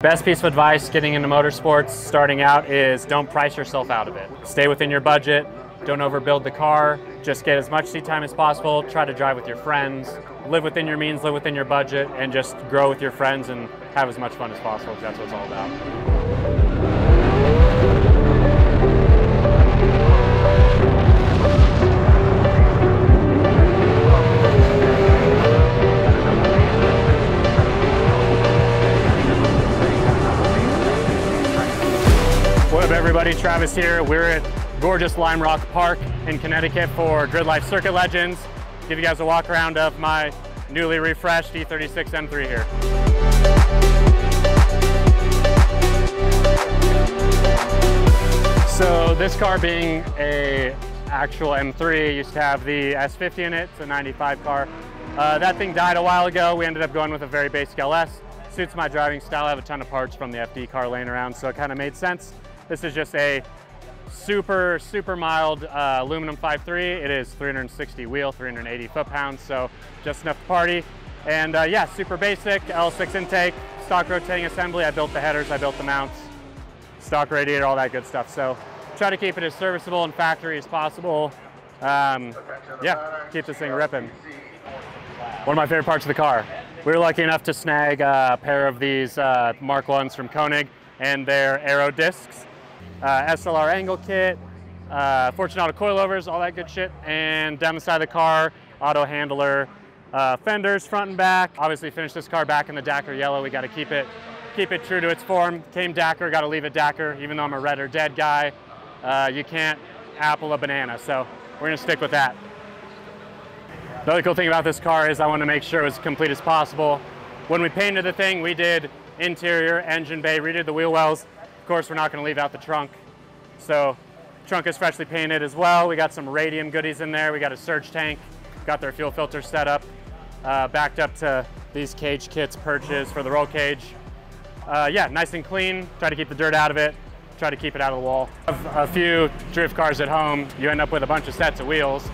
Best piece of advice getting into motorsports starting out is don't price yourself out of it. Stay within your budget, don't overbuild the car, just get as much seat time as possible, try to drive with your friends, live within your means, live within your budget, and just grow with your friends and have as much fun as possible, because that's what it's all about. What up everybody, Travis here. We're at gorgeous Lime Rock Park in Connecticut for Grid Life Circuit Legends. Give you guys a walk around of my newly refreshed E36 M3 here. So this car being a actual M3, used to have the S50 in it, it's a 95 car. That thing died a while ago. We ended up going with a very basic LS. Suits my driving style. I have a ton of parts from the FD car laying around, so it kind of made sense. This is just a super mild aluminum 5.3. It is 360 wheel, 380 foot-pounds, so just enough to party. And yeah, super basic, L6 intake, stock rotating assembly. I built the headers, I built the mounts, stock radiator, all that good stuff. So try to keep it as serviceable and factory as possible. Yeah, keep this thing ripping. One of my favorite parts of the car. We were lucky enough to snag a pair of these Mark 1s from Koenig and their aero discs. SLR angle kit, Fortunato coilovers, all that good shit. And down the side of the car, auto handler, fenders front and back. Obviously finished this car back in the Dakar Yellow. We got to keep it true to its form. Came Dakar, got to leave it Dakar. Even though I'm a red or dead guy, you can't apple a banana. So we're gonna stick with that. The other cool thing about this car is I want to make sure it was complete as possible. When we painted the thing, we did interior, engine bay, redid the wheel wells. Of course, we're not going to leave out the trunk. So trunk is freshly painted as well. We got some radium goodies in there. We got a surge tank, got their fuel filter set up, backed up to these cage kits perches for the roll cage. Yeah, nice and clean. Try to keep the dirt out of it. Try to keep it out of the wall. A few drift cars at home, you end up with a bunch of sets of wheels.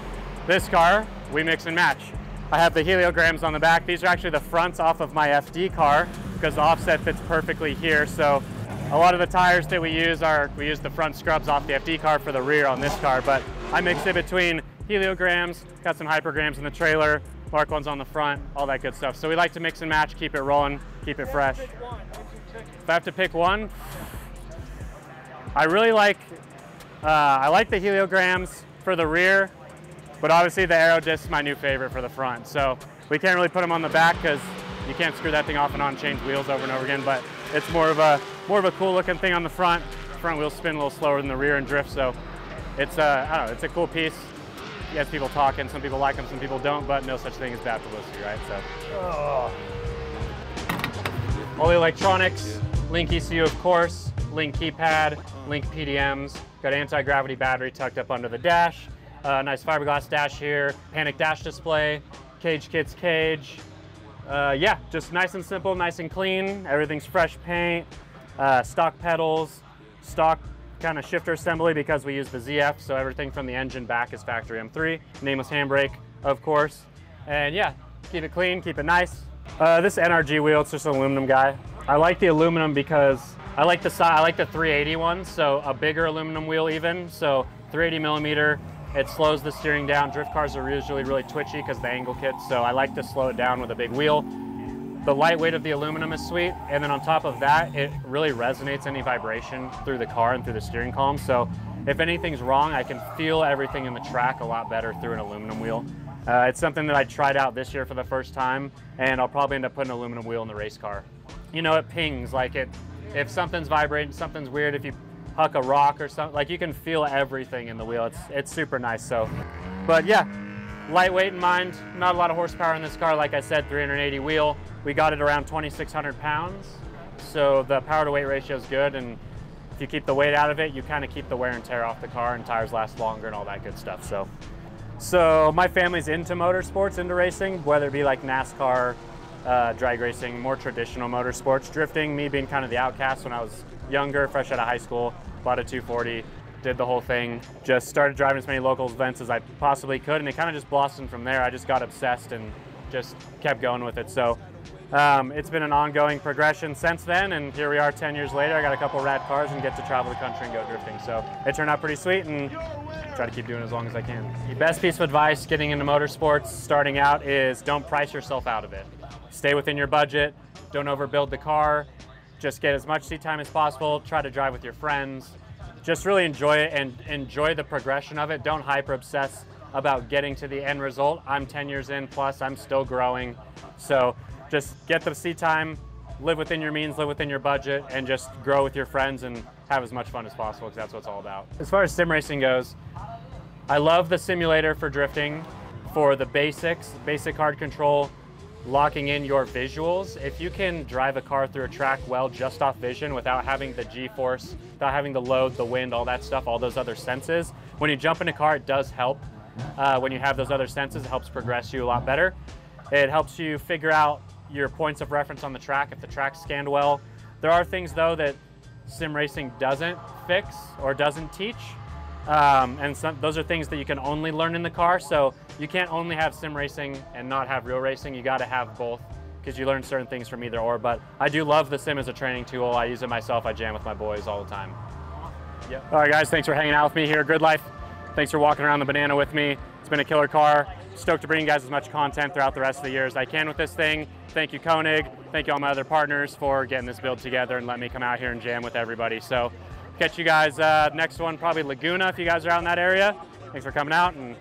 This car, we mix and match. I have the heliograms on the back. These are actually the fronts off of my FD car because the offset fits perfectly here. So a lot of the tires that we use the front scrubs off the FD car for the rear on this car, but I mix it between heliograms, got some hypergrams in the trailer, Mark 1s on the front, all that good stuff. So we like to mix and match, keep it rolling, keep it fresh. If I have to pick one, I really like, I like the heliograms for the rear, but obviously the aero disc is my new favorite for the front. So we can't really put them on the back because you can't screw that thing off and on, change wheels over and over again, but it's more of a cool looking thing on the front. Front wheels spin a little slower than the rear and drift, so it's I don't know, it's a cool piece. You have people talking, some people like them, some people don't, but no such thing as bad publicity, right? So, all the electronics, Link ECU of course, Link keypad, Link PDMs, got anti-gravity battery tucked up under the dash, nice fiberglass dash here, panic dash display, cage kits cage. Yeah, just nice and simple, nice and clean. Everything's fresh paint, stock pedals, stock kind of shifter assembly because we use the ZF, so everything from the engine back is factory M3. Nameless handbrake, of course. And yeah, keep it clean, keep it nice. This NRG wheel, it's just an aluminum guy. I like the aluminum because I like the 380 one, so a bigger aluminum wheel even. So 380 millimeter. It slows the steering down. Drift cars are usually really twitchy because of the angle kits, so I like to slow it down with a big wheel. The lightweight of the aluminum is sweet, and then on top of that, it really resonates any vibration through the car and through the steering column. So if anything's wrong, I can feel everything in the track a lot better through an aluminum wheel. It's something that I tried out this year for the first time, and I'll probably end up putting an aluminum wheel in the race car. You know, it pings, like if something's vibrating, something's weird, if you huck a rock or something, like you can feel everything in the wheel. It's super nice. So, but yeah, lightweight in mind, not a lot of horsepower in this car. Like I said, 380 wheel. We got it around 2,600 pounds. So the power to weight ratio is good. And if you keep the weight out of it, you kind of keep the wear and tear off the car and tires last longer and all that good stuff. So my family's into motorsports, into racing, whether it be like NASCAR, drag racing, more traditional motorsports, drifting, me being kind of the outcast when I was younger, fresh out of high school, bought a 240, did the whole thing, just started driving as many local events as I possibly could, and it kind of just blossomed from there. I just got obsessed and just kept going with it. So it's been an ongoing progression since then, and here we are 10 years later. I got a couple rad cars and get to travel the country and go drifting. So it turned out pretty sweet, and try to keep doing it as long as I can. The best piece of advice getting into motorsports starting out is don't price yourself out of it. Stay within your budget, don't overbuild the car, just get as much seat time as possible, try to drive with your friends. Just really enjoy it and enjoy the progression of it. Don't hyper obsess about getting to the end result. I'm 10 years in plus, I'm still growing. So just get the seat time, live within your means, live within your budget, and just grow with your friends and have as much fun as possible, because that's what it's all about. As far as sim racing goes, I love the simulator for drifting, for the basics, basic hard control, locking in your visuals. If you can drive a car through a track well just off vision without having the G-force, without having the load, the wind, all that stuff, all those other senses, when you jump in a car, it does help. When you have those other senses, it helps progress you a lot better. It helps you figure out your points of reference on the track if the track's scanned well. There are things though that sim racing doesn't fix or doesn't teach. And those are things that you can only learn in the car. So you can't only have sim racing and not have real racing. You got to have both, because you learn certain things from either or. But I do love the sim as a training tool. I use it myself. I jam with my boys all the time. Yep. All right, guys, thanks for hanging out with me here at Grid Life. Thanks for walking around the Banana with me. It's been a killer car. Stoked to bring you guys as much content throughout the rest of the year as I can with this thing. Thank you, Koenig. Thank you all my other partners for getting this build together and letting me come out here and jam with everybody. So catch you guys next one, probably Laguna if you guys are out in that area. Thanks for coming out, and